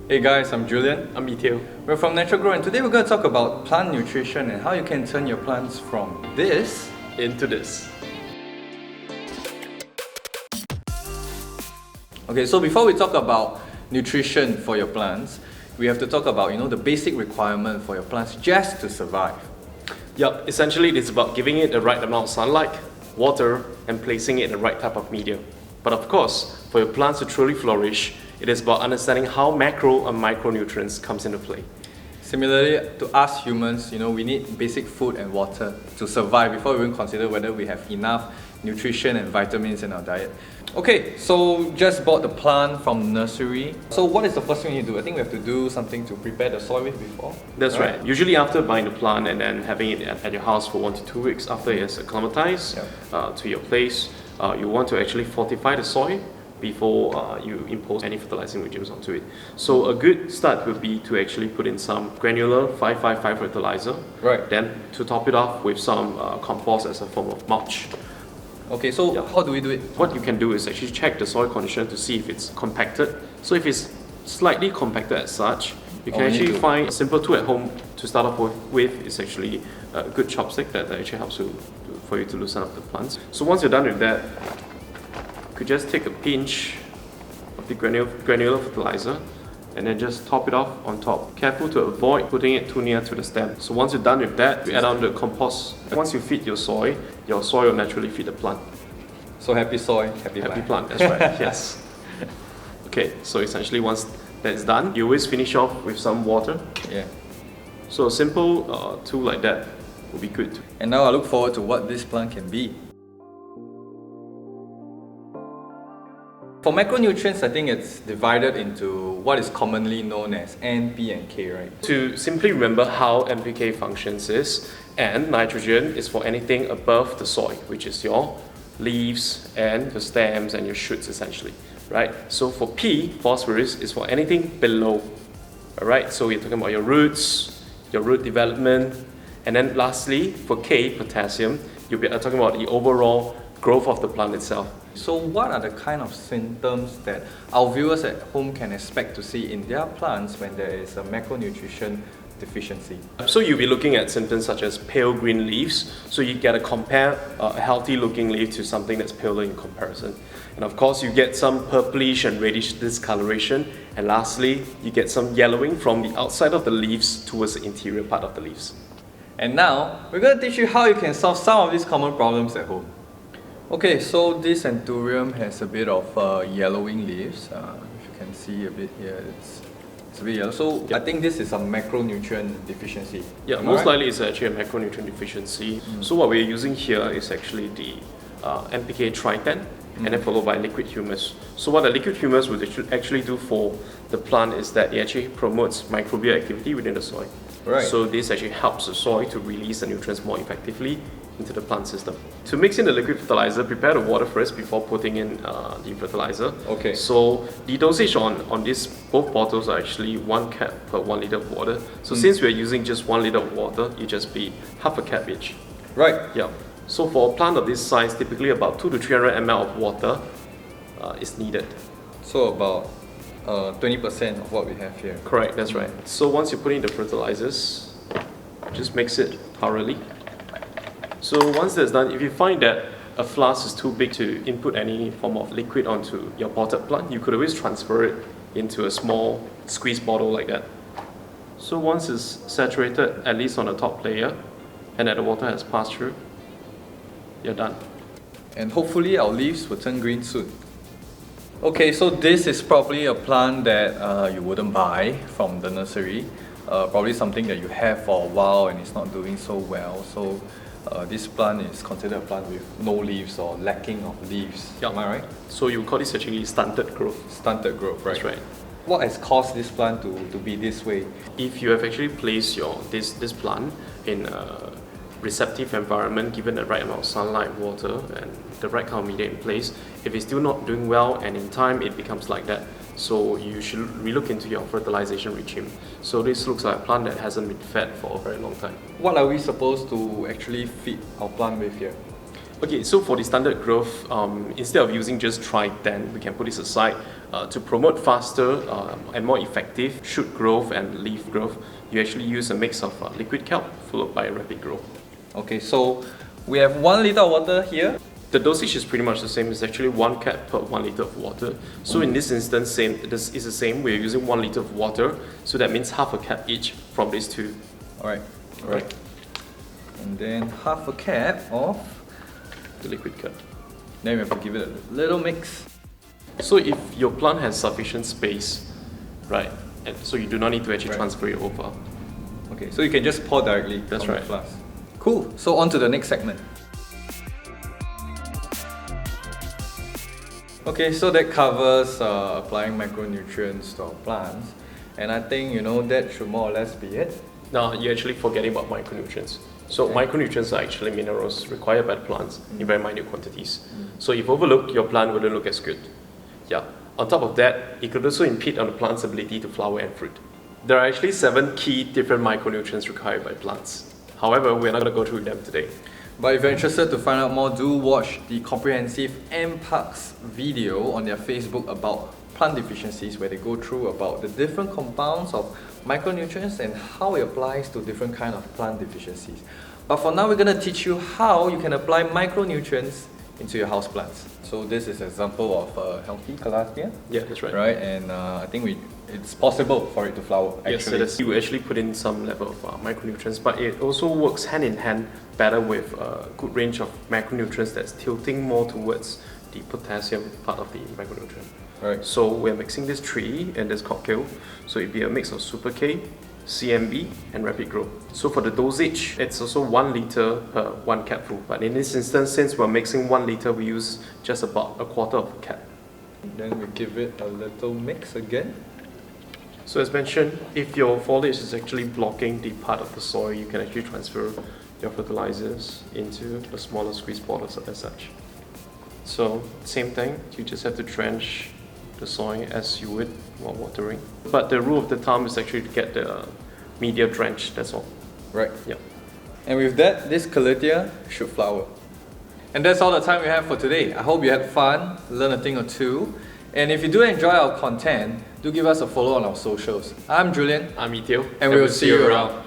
Hey guys, I'm Julian. I'm Ithiel. We're from Natural Grow and today we're going to talk about plant nutrition and how you can turn your plants from this Into this. Okay, so before we talk about nutrition for your plants, we have to talk about, the basic requirement for your plants just to survive. Yup, essentially it's about giving it the right amount of sunlight, water, and placing it in the right type of medium. But of course, for your plants to truly flourish, it is about understanding how macro and micronutrients comes into play. Similarly, to us humans, we need basic food and water to survive before we even consider whether we have enough nutrition and vitamins in our diet. Okay, so just bought the plant from nursery. So what is the first thing you do? I think we have to do something to prepare the soil with before. That's right. Usually after buying the plant and then having it at your house for 1 to 2 weeks after it is acclimatized to your place, you want to actually fortify the soil before you impose any fertilizing regimes onto it. So a good start would be to actually put in some granular 5-5-5 fertilizer. Right. Then to top it off with some compost as a form of mulch. Okay, so how do we do it? What you can do is actually check the soil condition to see if it's compacted. So if it's slightly compacted as such, you can actually find a simple tool at home to start off with. It's actually a good chopstick that actually helps for you to loosen up the plants. So once you're done with that, you could just take a pinch of the granular fertilizer and then just top it off on top. Careful to avoid putting it too near to the stem. So once you're done with that, you add on the compost. Once you feed your soil will naturally feed the plant. So happy soil, happy plant. That's right, yes. Okay, so essentially once that's done, you always finish off with some water. Yeah. So a simple tool like that will be good. And now I look forward to what this plant can be. For macronutrients, I think it's divided into what is commonly known as N, P and K, right? To simply remember how NPK functions is, N, nitrogen, is for anything above the soil, which is your leaves and your stems and your shoots essentially, right? So for P, phosphorus, is for anything below, alright? So we're talking about your roots, your root development, and then lastly, for K, potassium, you'll be talking about the overall growth of the plant itself. So what are the kind of symptoms that our viewers at home can expect to see in their plants when there is a macronutrition deficiency? So you'll be looking at symptoms such as pale green leaves. So you get to compare a healthy looking leaf to something that's paler in comparison. And of course you get some purplish and reddish discoloration. And lastly, you get some yellowing from the outside of the leaves towards the interior part of the leaves. And now, we're going to teach you how you can solve some of these common problems at home. Okay, so this anthurium has a bit of yellowing leaves. If you can see a bit here, it's a bit yellow. So I think this is a macronutrient deficiency. Yeah, most likely it's actually a macronutrient deficiency. So what we're using here is actually the NPK tri-10 and then followed by liquid humus. So what the liquid humus would actually do for the plant is that it actually promotes microbial activity within the soil. Right. So this actually helps the soil to release the nutrients more effectively into the plant system. To mix in the liquid fertilizer, prepare the water first before putting in the fertilizer. Okay. So the dosage on these both bottles are actually 1 cap per 1 liter of water. So since we're using just 1 liter of water, it just be half a cap each. Right. Yeah. So for a plant of this size, typically about 200 to 300 ml of water is needed. So about 20% of what we have here. Correct, that's right. So once you put in the fertilizers, just mix it thoroughly. So once that's done, if you find that a flask is too big to input any form of liquid onto your potted plant, you could always transfer it into a small squeeze bottle like that. So once it's saturated, at least on the top layer, and that the water has passed through, you're done. And hopefully our leaves will turn green soon. Okay, so this is probably a plant that you wouldn't buy from the nursery. Probably something that you have for a while and it's not doing so well. So this plant is considered a plant with no leaves or lacking of leaves. Yeah. Am I right? So you call this actually stunted growth. Stunted growth, right? That's right. What has caused this plant to be this way? If you have actually placed this plant in a receptive environment, given the right amount of sunlight, water, and the right kind of media in place, if it's still not doing well and in time it becomes like that, so you should relook into your fertilization regime. So this looks like a plant that hasn't been fed for a very long time. What are we supposed to actually feed our plant with here? Okay, so for the standard growth, instead of using just tri-10, we can put this aside. To promote faster and more effective shoot growth and leaf growth, you actually use a mix of liquid kelp followed by rapid growth. Okay, so we have 1 liter of water here. The dosage is pretty much the same. It's actually 1 cap per 1 liter of water. So in this instance, this is the same. We're using 1 liter of water, so that means half a cap each from these two. Alright. And then half a cap of the liquid kelp. Then we have to give it a little mix. So if your plant has sufficient space, right, and so you do not need to actually transfer it over. Okay, so you can just pour directly That's from right. the flask. Cool, so on to the next segment. Okay, so that covers applying micronutrients to our plants, and I think that should more or less be it. Now you're actually forgetting about micronutrients. So micronutrients are actually minerals required by the plants in very minute quantities. So if overlooked, your plant wouldn't look as good. Yeah. On top of that, it could also impede on the plant's ability to flower and fruit. There are actually 7 key different micronutrients required by plants. However, we're not going to go through them today. But if you're interested to find out more, do watch the comprehensive MParks video on their Facebook about plant deficiencies, where they go through about the different compounds of micronutrients and how it applies to different kind of plant deficiencies. But for now, we're going to teach you how you can apply micronutrients into your houseplants. So this is an example of a healthy calathea. Yeah, that's right. Right, and I think it's possible for it to flower. Actually. Yes, you actually put in some level of micronutrients, but it also works hand in hand better with a good range of macronutrients that's tilting more towards the potassium part of the micronutrient. Right. So we're mixing this 3 in this cocktail. So it'd be a mix of Super K, CMB and rapid growth. So for the dosage, it's also 1 liter per 1 capful. But in this instance, since we're mixing 1 liter, we use just about a quarter of a cap. Then we give it a little mix again. So as mentioned, if your foliage is actually blocking the part of the soil, you can actually transfer your fertilizers into a smaller squeeze bottle as such. So same thing, you just have to drench the soil as you would while watering. But the rule of the thumb is actually to get the media drenched, that's all. Right. Yeah. And with that, this calathea should flower. And that's all the time we have for today. I hope you had fun, learned a thing or two. And if you do enjoy our content, do give us a follow on our socials. I'm Julian. I'm Ithiel. And we will see you around.